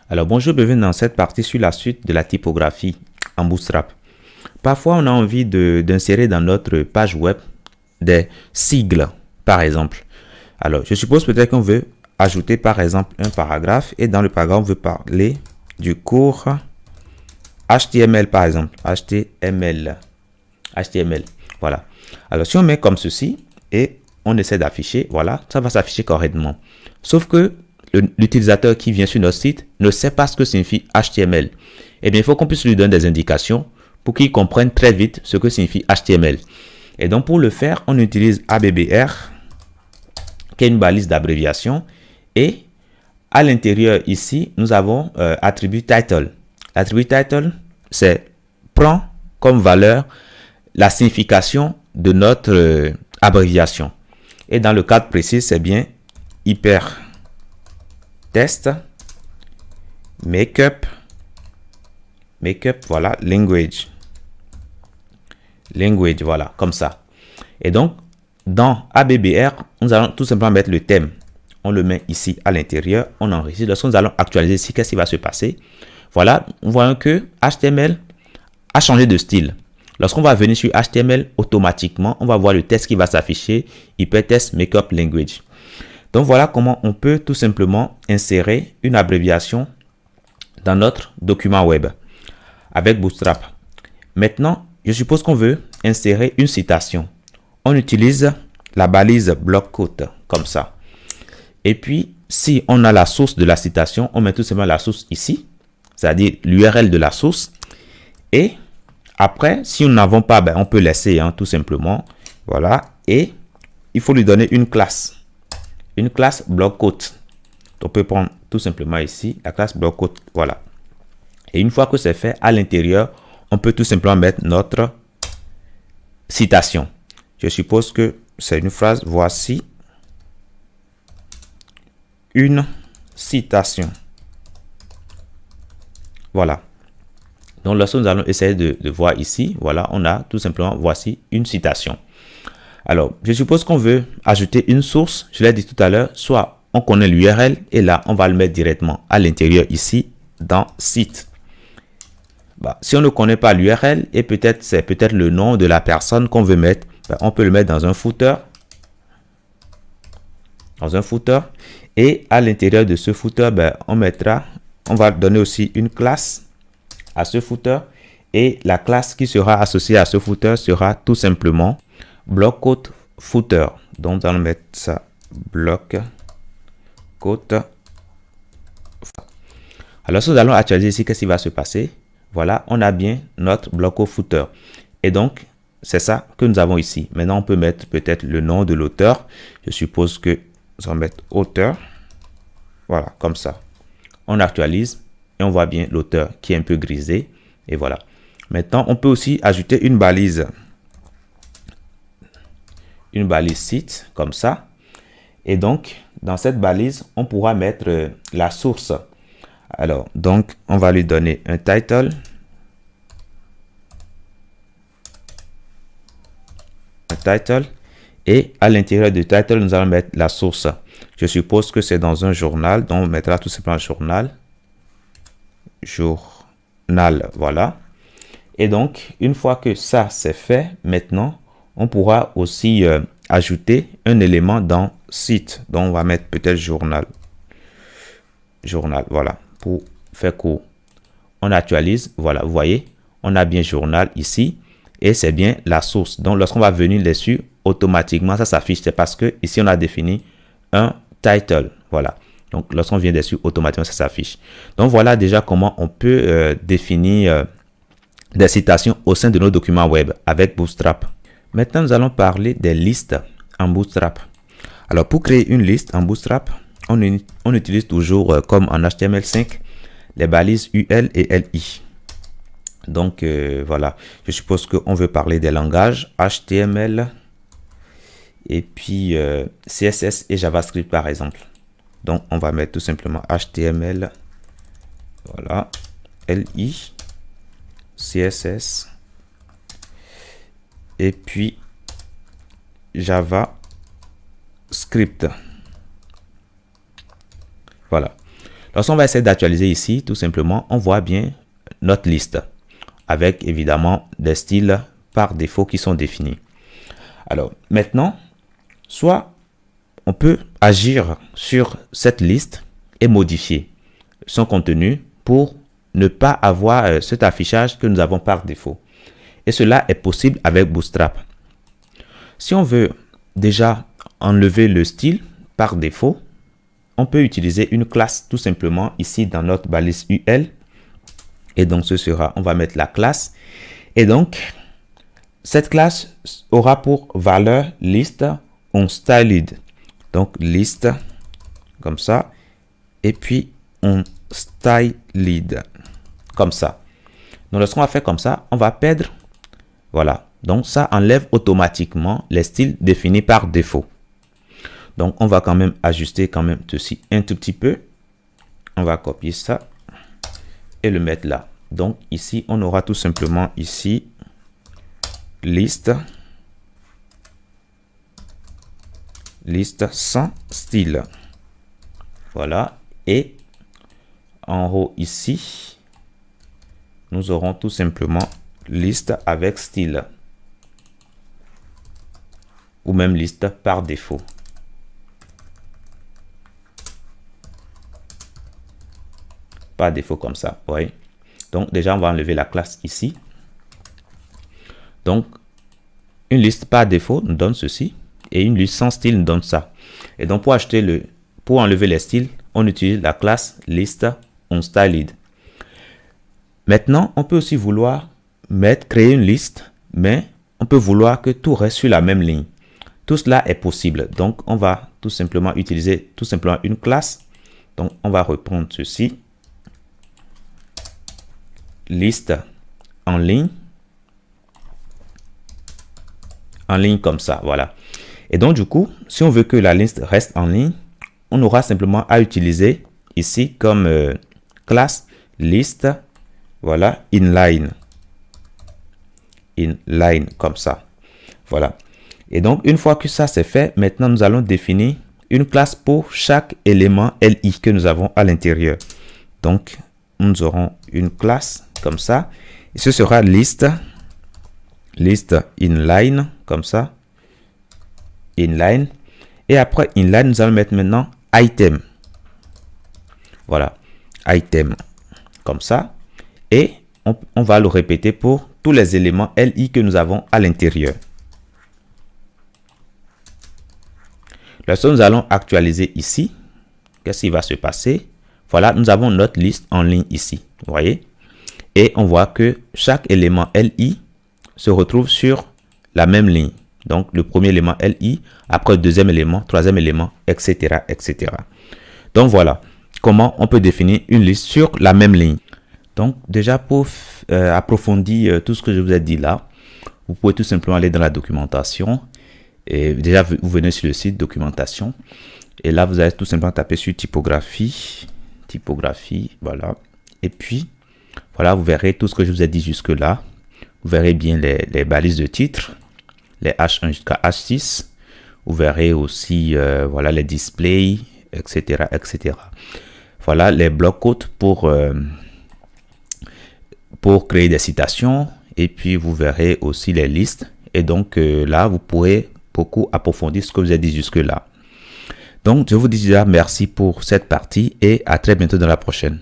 Alors bonjour, bienvenue dans cette partie sur la suite de la typographie en Bootstrap. Parfois, on a envie d'insérer dans notre page web des sigles, par exemple. Alors, je suppose peut-être qu'on veut ajouter par exemple un paragraphe et dans le paragraphe, on veut parler du cours HTML par exemple. HTML. Voilà. Alors, si on met comme ceci et on essaie d'afficher, voilà, ça va s'afficher correctement. Sauf que l'utilisateur qui vient sur notre site ne sait pas ce que signifie HTML. Eh bien, il faut qu'on puisse lui donner des indications pour qu'il comprenne très vite ce que signifie HTML. Et donc, pour le faire, on utilise ABBR, qui est une balise d'abréviation. Et à l'intérieur, ici, nous avons attribut title. L'attribut title, prend comme valeur la signification de notre abréviation. Et dans le cadre précis, c'est bien hyper test makeup, voilà, language, voilà, comme ça. Et donc, dans ABBR, nous allons tout simplement mettre le thème. On le met ici à l'intérieur, on enregistre. Lorsque nous allons actualiser ici, qu'est-ce qui va se passer? Voilà, nous voyons que HTML a changé de style. Lorsqu'on va venir sur HTML, automatiquement, on va voir le texte qui va s'afficher, hypertext makeup language. Donc voilà comment on peut tout simplement insérer une abréviation dans notre document web avec Bootstrap. Maintenant, je suppose qu'on veut insérer une citation. On utilise la balise bloc quote comme ça. Et puis, si on a la source de la citation, on met tout simplement la source ici, c'est-à-dire l'URL de la source. Et après, si nous n'avons pas, on peut laisser tout simplement. Voilà. Et il faut lui donner une classe. Une classe bloc quote. On peut prendre tout simplement ici la classe bloc quote. Voilà. Et une fois que c'est fait, à l'intérieur, on peut tout simplement mettre notre citation. Je suppose que c'est une phrase. Voici une citation. Voilà. Donc, lorsque nous allons essayer de voir ici, voilà, on a tout simplement voici une citation. Alors, je suppose qu'on veut ajouter une source. Je l'ai dit tout à l'heure, soit on connaît l'URL et là, on va le mettre directement à l'intérieur ici dans site. Si on ne connaît pas l'URL et c'est peut-être le nom de la personne qu'on veut mettre, on peut le mettre dans un footer. Et à l'intérieur de ce footer, on va donner aussi une classe à ce footer et la classe qui sera associée à ce footer sera tout simplement bloc quote footer. Donc, nous allons mettre ça bloc quote. Alors, si nous allons actualiser ici, qu'est-ce qui va se passer? Voilà, on a bien notre bloc quote footer. Et donc, c'est ça que nous avons ici. Maintenant, on peut mettre peut-être le nom de l'auteur. Je suppose que nous allons mettre auteur. Voilà, comme ça. On actualise et on voit bien l'auteur qui est un peu grisé. Et voilà. Maintenant, on peut aussi ajouter une balise. Une balise site, comme ça. Et donc, dans cette balise, on pourra mettre la source. Alors, donc, on va lui donner un title. Et à l'intérieur du title, nous allons mettre la source. Je suppose que c'est dans un journal, donc on mettra tout simplement journal. Voilà. Et donc, une fois que ça c'est fait, maintenant, on pourra aussi ajouter un élément dans site. Donc, on va mettre peut-être journal. Voilà, pour faire court. On actualise, voilà, vous voyez, on a bien journal ici. Et c'est bien la source. Donc, lorsqu'on va venir dessus, automatiquement, ça s'affiche. C'est parce que ici, on a défini un title. Voilà. Donc, lorsqu'on vient dessus, automatiquement, ça s'affiche. Donc, voilà déjà comment on peut définir des citations au sein de nos documents web avec Bootstrap. Maintenant, nous allons parler des listes en Bootstrap. Alors, pour créer une liste en Bootstrap, on utilise toujours, comme en HTML5, les balises UL et LI. Donc, voilà, je suppose qu'on veut parler des langages HTML et puis CSS et JavaScript, par exemple. Donc, on va mettre tout simplement HTML, voilà, LI, CSS et puis JavaScript. Voilà. Lorsqu'on va essayer d'actualiser ici, tout simplement, on voit bien notre liste avec évidemment des styles par défaut qui sont définis. Alors maintenant, soit on peut agir sur cette liste et modifier son contenu pour ne pas avoir cet affichage que nous avons par défaut. Et cela est possible avec Bootstrap. Si on veut déjà enlever le style par défaut, on peut utiliser une classe tout simplement ici dans notre balise UL. Et donc ce sera, on va mettre la classe. Et donc, cette classe aura pour valeur liste onStyled. Donc liste comme ça. Et puis onStyled comme ça. Donc lorsqu'on va faire comme ça, on va perdre. Voilà. Donc ça enlève automatiquement les styles définis par défaut. Donc on va quand même ajuster quand même ceci un tout petit peu. On va copier ça et le mettre là. Donc ici on aura tout simplement ici liste sans style. Voilà. Et en haut ici nous aurons tout simplement liste avec style ou même liste par défaut. Par défaut comme ça, oui. Donc déjà on va enlever la classe ici. Donc une liste par défaut nous donne ceci et une liste sans style nous donne ça. Et donc pour enlever les styles, on utilise la classe liste onStyled. Maintenant, on peut aussi vouloir créer une liste, mais on peut vouloir que tout reste sur la même ligne. Tout cela est possible. Donc on va tout simplement utiliser une classe. Donc on va reprendre ceci. Liste en ligne comme ça, voilà. Et donc du coup, si on veut que la liste reste en ligne, on aura simplement à utiliser ici comme classe liste, voilà, inline comme ça, voilà. Et donc une fois que ça c'est fait, maintenant nous allons définir une classe pour chaque élément LI que nous avons à l'intérieur. Donc nous aurons une classe comme ça et ce sera liste inline comme ça, inline, et après inline nous allons mettre maintenant item, voilà, item comme ça, et on va le répéter pour tous les éléments LI que nous avons à l'intérieur. Lorsque nous allons actualiser ici, qu'est-ce qui va se passer? Voilà, nous avons notre liste en ligne ici, vous voyez, et on voit que chaque élément LI se retrouve sur la même ligne. Donc le premier élément LI, après le deuxième élément, troisième élément, etc., etc. Donc voilà comment on peut définir une liste sur la même ligne. Donc déjà pour approfondir tout ce que je vous ai dit là, vous pouvez tout simplement aller dans la documentation. Et déjà vous venez sur le site documentation. Et là vous allez tout simplement taper sur typographie, voilà. Et puis voilà, vous verrez tout ce que je vous ai dit jusque là. Vous verrez bien les balises de titre, les H1 jusqu'à H6. Vous verrez aussi voilà, les displays, etc., etc. Voilà les blocs codes pour créer des citations. Et puis vous verrez aussi les listes. Et donc là, vous pourrez beaucoup approfondir ce que je vous ai dit jusque là. Donc je vous dis déjà merci pour cette partie et à très bientôt dans la prochaine.